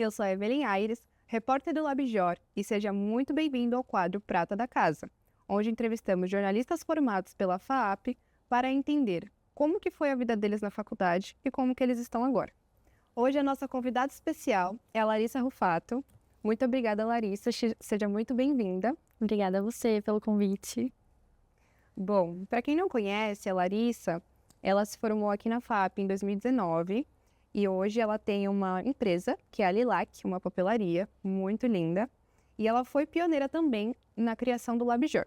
Eu sou a Evelyn Aires, repórter do LabJOR, e seja muito bem-vindo ao quadro Prata da Casa, onde entrevistamos jornalistas formados pela FAAP para entender como que foi a vida deles na faculdade e como que eles estão agora. Hoje a nossa convidada especial é a Larissa Rufato. Muito obrigada, Larissa, seja muito bem-vinda. Obrigada a você pelo convite. Bom, para quem não conhece, a Larissa, ela se formou aqui na FAAP em 2019 e hoje ela tem uma empresa, que é a Lilac, uma papelaria muito linda, e ela foi pioneira também na criação do LabJOR.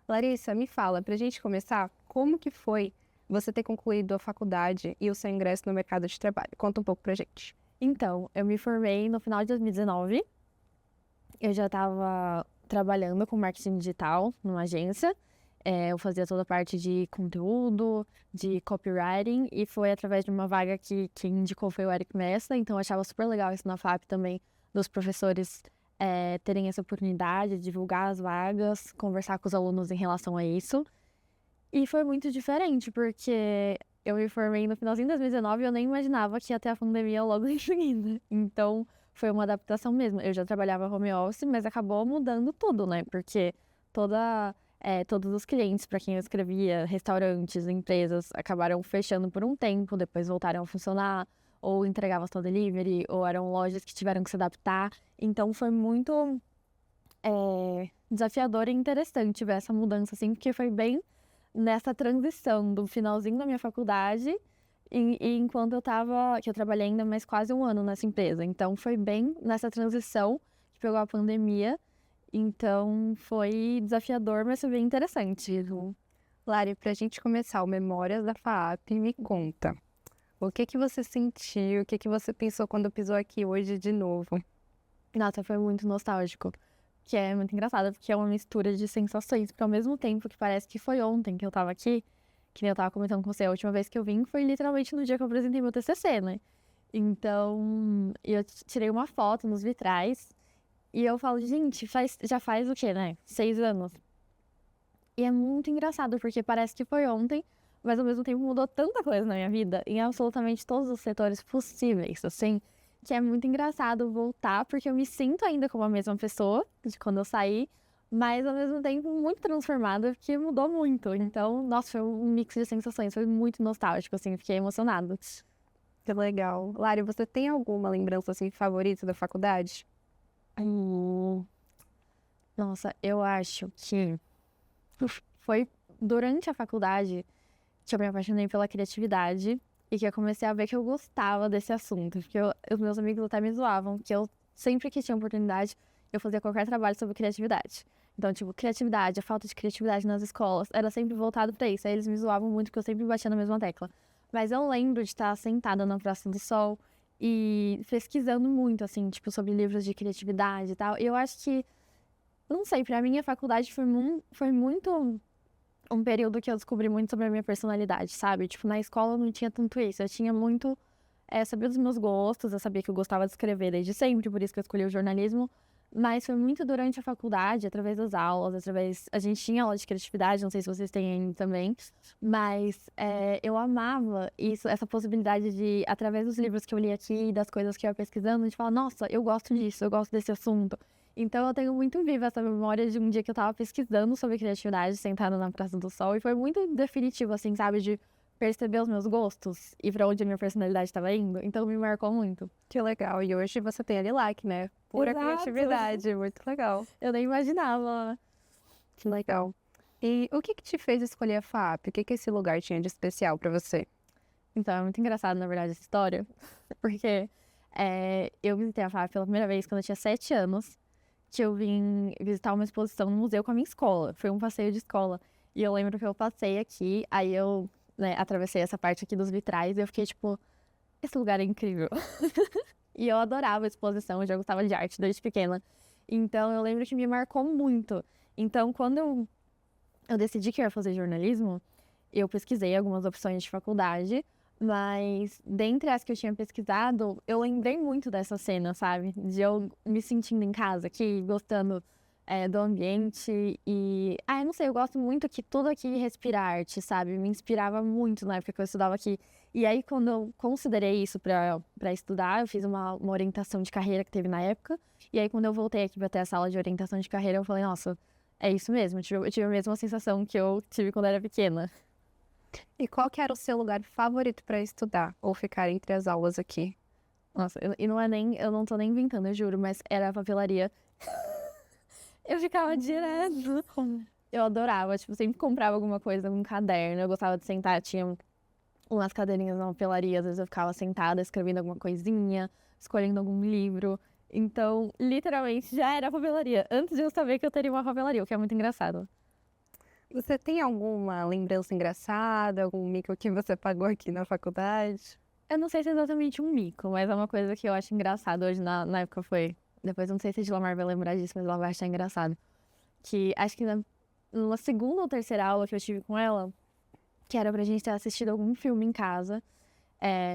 Larissa, me fala, para a gente começar, como que foi você ter concluído a faculdade e o seu ingresso no mercado de trabalho? Conta um pouco pra gente. Então, eu me formei no final de 2019. Eu já estava trabalhando com marketing digital numa agência. Eu fazia toda a parte de conteúdo, de copywriting, e foi através de uma vaga que quem indicou foi o Eric Messa, então eu achava super legal isso na FAP também, dos professores terem essa oportunidade de divulgar as vagas, conversar com os alunos em relação a isso. E foi muito diferente, porque eu me formei no finalzinho de 2019 e eu nem imaginava que ia ter a pandemia logo em seguida. Então, foi uma adaptação mesmo. Eu já trabalhava home office, mas acabou mudando tudo, né? Porque todos os clientes para quem eu escrevia, restaurantes, empresas, acabaram fechando por um tempo, depois voltaram a funcionar, ou entregavam só delivery, ou eram lojas que tiveram que se adaptar. Então, foi muito desafiador e interessante ver essa mudança, assim, porque foi bem nessa transição do finalzinho da minha faculdade e enquanto que eu trabalhei ainda mais quase um ano nessa empresa. Então, foi bem nessa transição que pegou a pandemia. Então, foi desafiador, mas foi bem interessante. Lari, pra gente começar o Memórias da FAAP, me conta. O que que você sentiu, o que que você pensou quando pisou aqui hoje de novo? Nossa, foi muito nostálgico. Que é muito engraçado, porque é uma mistura de sensações, porque ao mesmo tempo que parece que foi ontem que eu tava aqui, que nem eu tava comentando com você, a última vez que eu vim foi literalmente no dia que eu apresentei meu TCC, né? Então, eu tirei uma foto nos vitrais e eu falo, gente, já faz o quê, né? 6 anos. E é muito engraçado, porque parece que foi ontem, mas ao mesmo tempo mudou tanta coisa na minha vida, em absolutamente todos os setores possíveis, assim, que é muito engraçado voltar, porque eu me sinto ainda como a mesma pessoa de quando eu saí, mas ao mesmo tempo muito transformada, porque mudou muito. Então, nossa, foi um mix de sensações, foi muito nostálgico, assim, fiquei emocionada. Que legal. Lari, você tem alguma lembrança, assim, favorita da faculdade? Nossa, eu acho que foi durante a faculdade que eu me apaixonei pela criatividade e que eu comecei a ver que eu gostava desse assunto. Porque os meus amigos até me zoavam, que eu sempre que tinha oportunidade, eu fazia qualquer trabalho sobre criatividade. Então, tipo, criatividade, a falta de criatividade nas escolas, era sempre voltado pra isso. Aí eles me zoavam muito, porque eu sempre batia na mesma tecla. Mas eu lembro de estar sentada na Praça do Sol e pesquisando muito, assim, tipo, sobre livros de criatividade e tal. E eu acho que, não sei, pra mim a faculdade foi muito um período que eu descobri muito sobre a minha personalidade, sabe? Tipo, na escola eu não tinha tanto isso. Eu tinha muito... sabia dos meus gostos, eu sabia que eu gostava de escrever desde sempre, por isso que eu escolhi o jornalismo. Mas foi muito durante a faculdade, através das aulas, a gente tinha aula de criatividade, não sei se vocês têm ainda também. Mas eu amava isso, essa possibilidade de, através dos livros que eu li aqui, das coisas que eu ia pesquisando, de falar, nossa, eu gosto disso, eu gosto desse assunto. Então eu tenho muito viva essa memória de um dia que eu tava pesquisando sobre criatividade, sentada na Praça do Sol, e foi muito definitivo, assim, sabe, de perceber os meus gostos e pra onde a minha personalidade tava indo. Então me marcou muito. Que legal. E hoje você tem a Lilac, né? Pura Exato. criatividade. Muito legal. Eu nem imaginava. Que legal. E o que que te fez escolher a FAAP? O que que esse lugar tinha de especial pra você? Então é muito engraçado, na verdade, essa história, porque eu visitei a FAP pela primeira vez quando eu tinha 7 anos, que eu vim visitar uma exposição no museu com a minha escola. Foi um passeio de escola. E eu lembro que eu passei aqui, aí eu, né, atravessei essa parte aqui dos vitrais e eu fiquei tipo, esse lugar é incrível. E eu adorava a exposição, eu já gostava de arte desde pequena. Então eu lembro que me marcou muito. Então quando eu decidi que eu ia fazer jornalismo, eu pesquisei algumas opções de faculdade, mas dentre as que eu tinha pesquisado, eu lembrei muito dessa cena, sabe? De eu me sentindo em casa aqui, gostando do ambiente e... eu não sei, eu gosto muito que tudo aqui respira arte, sabe? Me inspirava muito na época que eu estudava aqui. E aí, quando eu considerei isso pra estudar, eu fiz uma orientação de carreira que teve na época. E aí, quando eu voltei aqui pra ter a sala de orientação de carreira, eu falei, nossa, é isso mesmo. Eu tive a mesma sensação que eu tive quando era pequena. E qual que era o seu lugar favorito para estudar ou ficar entre as aulas aqui? Nossa, e não é nem... Eu não tô nem inventando, eu juro, mas era a papelaria. Eu ficava direto. Eu adorava, tipo, sempre comprava alguma coisa, um caderno. Eu gostava de sentar, tinha umas cadeirinhas na papelaria, às vezes eu ficava sentada escrevendo alguma coisinha, escolhendo algum livro. Então, literalmente, já era a papelaria. Antes de eu saber que eu teria uma papelaria, o que é muito engraçado. Você tem alguma lembrança engraçada, algum mico que você pagou aqui na faculdade? Eu não sei se é exatamente um mico, mas é uma coisa que eu acho engraçado hoje, na época foi... Depois eu não sei se a Dilamar vai lembrar disso, mas ela vai achar engraçado. Que acho que numa segunda ou terceira aula que eu tive com ela, que era pra gente ter assistido algum filme em casa,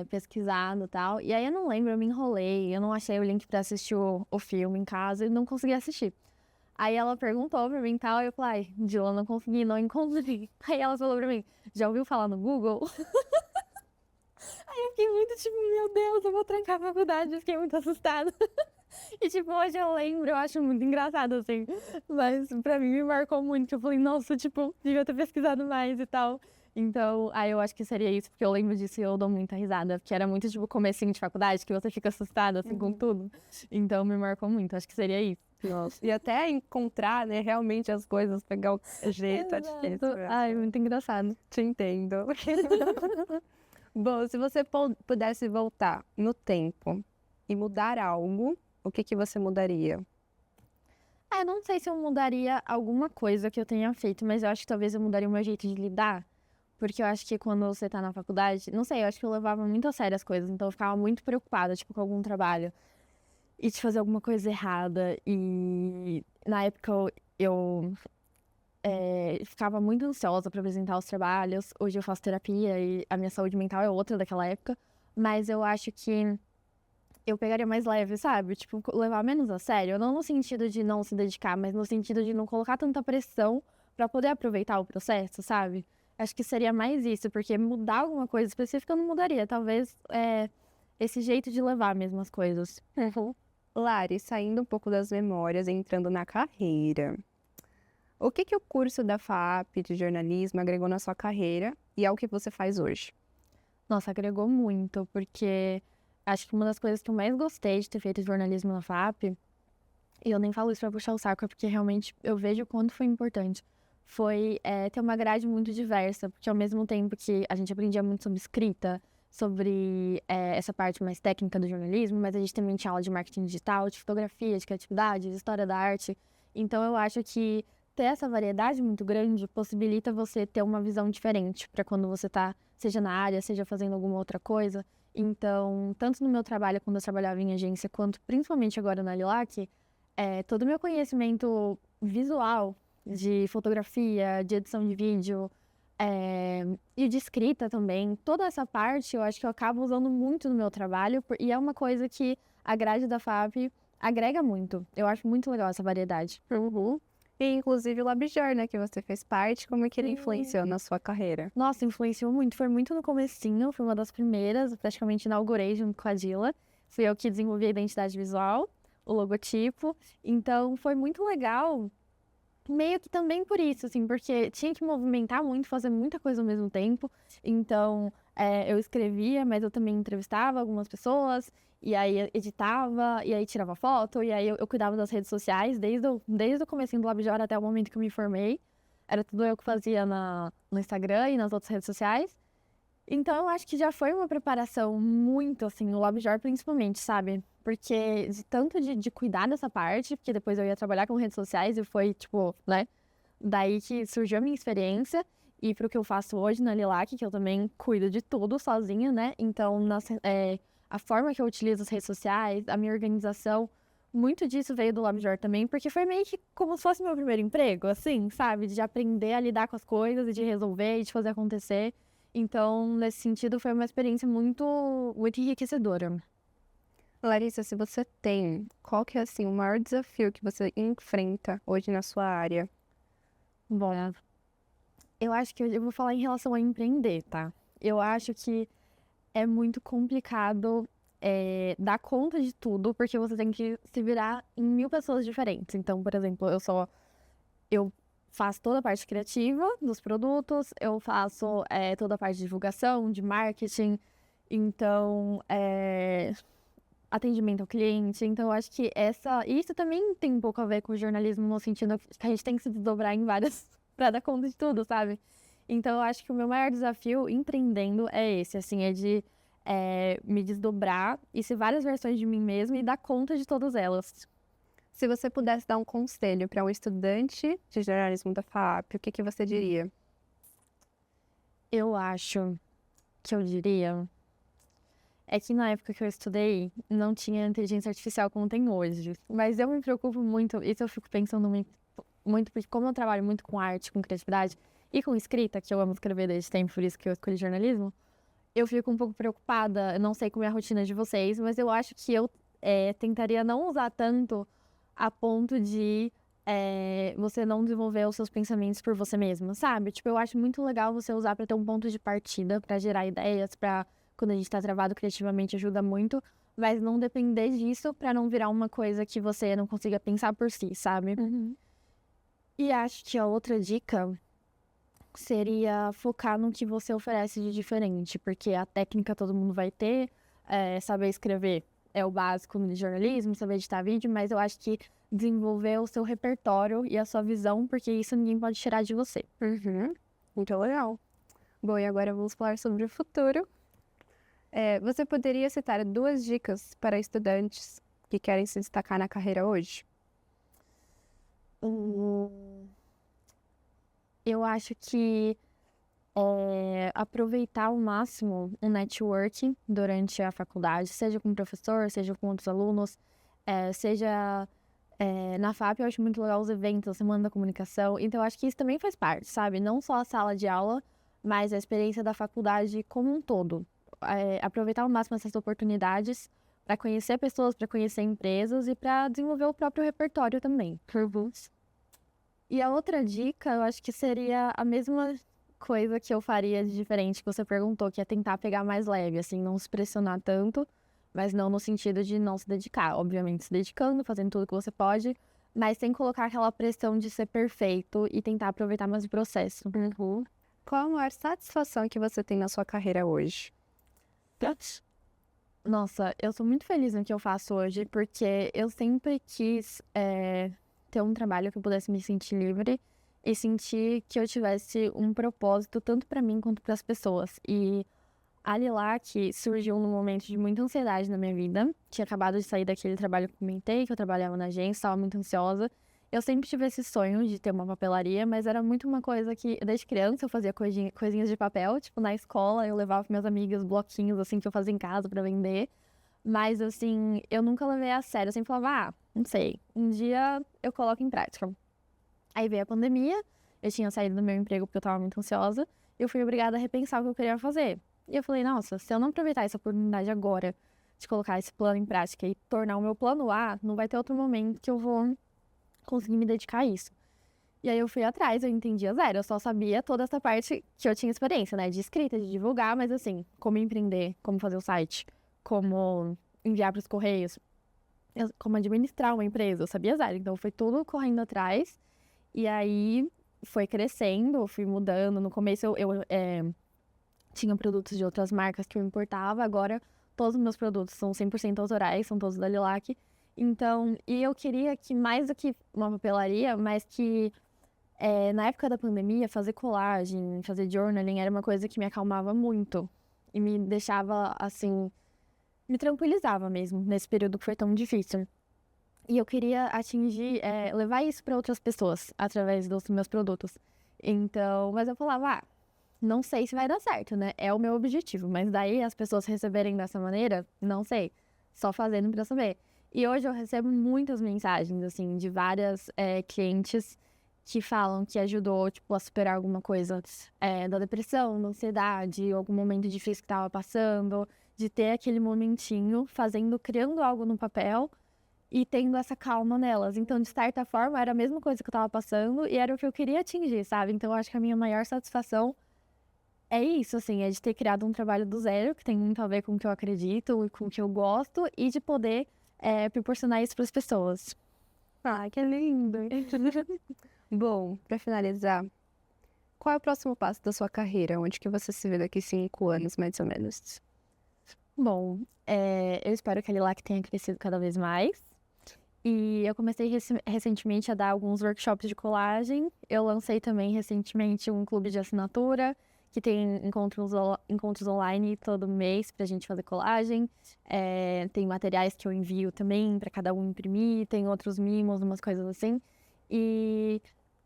pesquisado e tal. E aí eu não lembro, eu me enrolei, eu não achei o link pra assistir o filme em casa e não consegui assistir. Aí ela perguntou pra mim e tal, e eu falei, Dila, não consegui, não encontrei. Aí ela falou pra mim, já ouviu falar no Google? Aí eu fiquei muito tipo, meu Deus, eu vou trancar a faculdade, eu fiquei muito assustada. E tipo, hoje eu lembro, eu acho muito engraçado, assim. Mas pra mim me marcou muito, que eu falei, nossa, tipo, devia ter pesquisado mais e tal. Então, aí eu acho que seria isso, porque eu lembro disso e eu dou muita risada. Porque era muito, tipo, comecinho de faculdade, que você fica assustada, assim, com tudo. Então, me marcou muito, acho que seria isso. Nossa. E até encontrar, né, realmente as coisas, pegar o jeito, é Exato. difícil. Ai, muito engraçado. Te entendo. Bom, se você pudesse voltar no tempo e mudar algo, o que que você mudaria? Eu não sei se eu mudaria alguma coisa que eu tenha feito, mas eu acho que talvez eu mudaria o meu jeito de lidar. Porque eu acho que quando você tá na faculdade, não sei, eu acho que eu levava muito a sério as coisas, então eu ficava muito preocupada, tipo, com algum trabalho. E de fazer alguma coisa errada. E na época eu ficava muito ansiosa pra apresentar os trabalhos. Hoje eu faço terapia e a minha saúde mental é outra daquela época. Mas eu acho que eu pegaria mais leve, sabe? Tipo, levar menos a sério. Não no sentido de não se dedicar, mas no sentido de não colocar tanta pressão pra poder aproveitar o processo, sabe? Acho que seria mais isso, porque mudar alguma coisa específica eu não mudaria. Talvez esse jeito de levar mesmo as coisas. Lari, saindo um pouco das memórias, entrando na carreira. O que que o curso da FAP de jornalismo agregou na sua carreira e ao que você faz hoje? Nossa, agregou muito, porque acho que uma das coisas que eu mais gostei de ter feito jornalismo na FAP, e eu nem falo isso pra puxar o saco, é porque realmente eu vejo o quanto foi importante, foi ter uma grade muito diversa, porque ao mesmo tempo que a gente aprendia muito sobre escrita, sobre essa parte mais técnica do jornalismo, mas a gente também tinha aula de marketing digital, de fotografia, de criatividade, de história da arte. Então eu acho que ter essa variedade muito grande possibilita você ter uma visão diferente para quando você tá, seja na área, seja fazendo alguma outra coisa. Então, tanto no meu trabalho, quando eu trabalhava em agência, quanto principalmente agora na Lilac, todo o meu conhecimento visual, de fotografia, de edição de vídeo, e de escrita também, toda essa parte eu acho que eu acabo usando muito no meu trabalho, e é uma coisa que a grade da FAP agrega muito. Eu acho muito legal essa variedade. E inclusive o Labjor, né, que você fez parte, como é que ele influenciou na sua carreira? Nossa, influenciou muito. Foi muito no comecinho, fui uma das primeiras, praticamente inaugurei junto com a Dila. Fui eu que desenvolvi a identidade visual, o logotipo. Então, foi muito legal, meio que também por isso, assim, porque tinha que movimentar muito, fazer muita coisa ao mesmo tempo. Então, eu escrevia, mas eu também entrevistava algumas pessoas, e aí editava, e aí tirava foto, e aí eu cuidava das redes sociais, desde o comecinho do Labjor até o momento que eu me formei. Era tudo eu que fazia no Instagram e nas outras redes sociais. Então, eu acho que já foi uma preparação muito, assim, no Labjor principalmente, sabe? Porque tanto de cuidar dessa parte, porque depois eu ia trabalhar com redes sociais e foi, tipo, né? Daí que surgiu a minha experiência e pro que eu faço hoje na Lilac, que eu também cuido de tudo sozinha, né? Então, a forma que eu utilizo as redes sociais, a minha organização, muito disso veio do Labjor também, porque foi meio que como se fosse meu primeiro emprego, assim, sabe? De aprender a lidar com as coisas e de resolver e de fazer acontecer. Então, nesse sentido, foi uma experiência muito, muito enriquecedora. Larissa, se você tem, qual que é, assim, o maior desafio que você enfrenta hoje na sua área? Bom, eu acho que eu vou falar em relação a empreender, tá? Eu acho que é muito complicado dar conta de tudo, porque você tem que se virar em 1.000 pessoas diferentes. Então, por exemplo, eu faço toda a parte criativa dos produtos, eu faço toda a parte de divulgação, de marketing, então, atendimento ao cliente. Então, eu acho que isso também tem um pouco a ver com o jornalismo, no sentido que a gente tem que se desdobrar em várias para dar conta de tudo, sabe? Então, eu acho que o meu maior desafio empreendendo é esse, assim, é de me desdobrar e ser várias versões de mim mesma e dar conta de todas elas. Se você pudesse dar um conselho para um estudante de jornalismo da FAP, o que que você diria? Eu acho que eu diria é que na época que eu estudei, não tinha inteligência artificial como tem hoje. Mas eu me preocupo muito, isso eu fico pensando muito, porque como eu trabalho muito com arte, com criatividade e com escrita, que eu amo escrever desde tempo, por isso que eu escolhi jornalismo, eu fico um pouco preocupada. Eu não sei como é a rotina de vocês, mas eu acho que eu tentaria não usar tanto a ponto de você não desenvolver os seus pensamentos por você mesma, sabe? Tipo, eu acho muito legal você usar para ter um ponto de partida, para gerar ideias, para quando a gente tá travado criativamente ajuda muito, mas não depender disso para não virar uma coisa que você não consiga pensar por si, sabe? E acho que a outra dica seria focar no que você oferece de diferente, porque a técnica todo mundo vai ter, saber escrever é o básico no jornalismo, saber editar vídeo, mas eu acho que desenvolver o seu repertório e a sua visão, porque isso ninguém pode tirar de você. Muito legal. Bom, e agora vamos falar sobre o futuro. Você poderia citar 2 dicas para estudantes que querem se destacar na carreira hoje? Eu acho que aproveitar ao máximo o networking durante a faculdade, seja com o professor, seja com outros alunos, seja na FAP. Eu acho muito legal os eventos, a Semana da Comunicação, então eu acho que isso também faz parte, sabe? Não só a sala de aula, mas a experiência da faculdade como um todo. Aproveitar ao máximo essas oportunidades para conhecer pessoas, para conhecer empresas e para desenvolver o próprio repertório também. E a outra dica, eu acho que seria a mesma coisa que eu faria de diferente que você perguntou, que é tentar pegar mais leve, assim, não se pressionar tanto, mas não no sentido de não se dedicar. Obviamente, se dedicando, fazendo tudo que você pode, mas sem colocar aquela pressão de ser perfeito e tentar aproveitar mais o processo. Qual a maior satisfação que você tem na sua carreira hoje? Nossa, eu sou muito feliz no que eu faço hoje, porque eu sempre quis ter um trabalho que eu pudesse me sentir livre e sentir que eu tivesse um propósito tanto para mim quanto para as pessoas. E a Lilac surgiu num momento de muita ansiedade na minha vida. Tinha acabado de sair daquele trabalho que eu comentei, que eu trabalhava na agência, estava muito ansiosa. Eu sempre tive esse sonho de ter uma papelaria, mas era muito uma coisa que, desde criança, eu fazia coisinhas de papel. Tipo, na escola, eu levava para minhas amigas bloquinhos, assim, que eu fazia em casa para vender. Mas, assim, eu nunca levei a sério. Eu sempre falava, não sei, um dia eu coloco em prática. Aí veio a pandemia, eu tinha saído do meu emprego porque eu tava muito ansiosa. Eu fui obrigada a repensar o que eu queria fazer. E eu falei, nossa, se eu não aproveitar essa oportunidade agora de colocar esse plano em prática e tornar o meu plano A, não vai ter outro momento que eu vou conseguir me dedicar a isso. E aí eu fui atrás, eu entendia zero, eu só sabia toda essa parte que eu tinha experiência, né? De escrita, de divulgar, mas assim, como empreender, como fazer o site, como enviar para os correios, como administrar uma empresa, eu sabia zero. Então foi tudo correndo atrás. E aí foi crescendo, eu fui mudando. No começo eu tinha produtos de outras marcas que eu importava, agora todos os meus produtos são 100% autorais, são todos da Lilac. Então, e eu queria que mais do que uma papelaria, mas que na época da pandemia, fazer colagem, fazer journaling era uma coisa que me acalmava muito e me deixava, assim, me tranquilizava mesmo nesse período que foi tão difícil. E eu queria atingir, levar isso para outras pessoas através dos meus produtos. Então, mas eu falava, não sei se vai dar certo, né? É o meu objetivo, mas daí as pessoas receberem dessa maneira, não sei. Só fazendo para saber. E hoje eu recebo muitas mensagens, assim, de várias clientes que falam que ajudou, tipo, a superar alguma coisa da depressão, da ansiedade, algum momento difícil que tava passando, de ter aquele momentinho, criando algo no papel e tendo essa calma nelas. Então, de certa forma, era a mesma coisa que eu tava passando e era o que eu queria atingir, sabe? Então, eu acho que a minha maior satisfação é isso, assim, é de ter criado um trabalho do zero, que tem muito a ver com o que eu acredito e com o que eu gosto, e de poder proporcionar isso para as pessoas. Ah, que lindo! Bom, para finalizar, qual é o próximo passo da sua carreira? Onde que você se vê daqui 5 anos, mais ou menos? Bom, eu espero que a Lilac tenha crescido cada vez mais. E eu comecei recentemente a dar alguns workshops de colagem. Eu lancei também recentemente um clube de assinatura, que tem encontros online todo mês pra gente fazer colagem. Tem materiais que eu envio também para cada um imprimir, tem outros mimos, umas coisas assim. E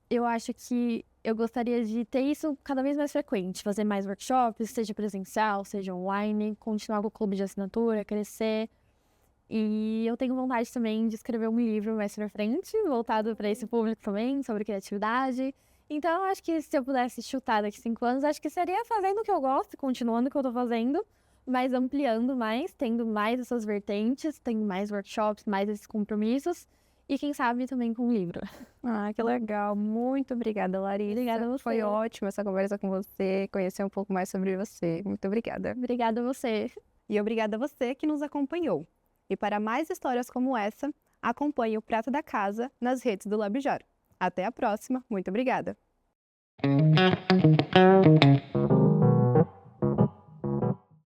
eu acho que eu gostaria de ter isso cada vez mais frequente, fazer mais workshops, seja presencial, seja online, continuar com o clube de assinatura, crescer. E eu tenho vontade também de escrever um livro mais pra frente, voltado para esse público também, sobre criatividade. Então, eu acho que se eu pudesse chutar daqui 5 anos, acho que seria fazendo o que eu gosto, continuando o que eu tô fazendo, mas ampliando mais, tendo mais essas vertentes, tendo mais workshops, mais esses compromissos. E quem sabe também com um livro. Ah, que legal. Muito obrigada, Larissa. Obrigada a você. Foi ótimo essa conversa com você, conhecer um pouco mais sobre você. Muito obrigada. Obrigada a você. E obrigada a você que nos acompanhou. E para mais histórias como essa, acompanhe o Prato da Casa nas redes do Labjor. Até a próxima. Muito obrigada.